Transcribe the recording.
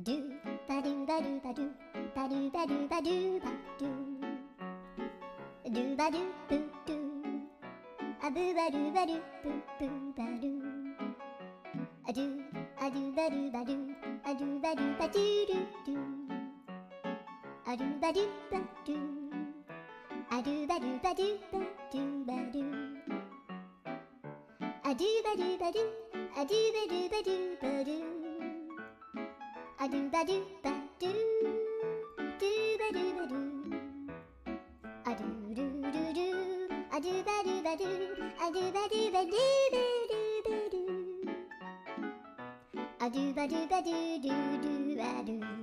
do ba do ba do ba do ba do ba do ba do ba do ba do boo do a boo ba do ba do boo boo ba do a do ba do ba do a do ba do ba do do do a do ba do ba do a do ba do ba do ba do ba do a do ba do ba do a do ba do ba do ba do a do ba do ba do do ba do ba do a do do do do a do ba do ba do a do ba do ba do ba do ba do a do ba do ba do do do ba do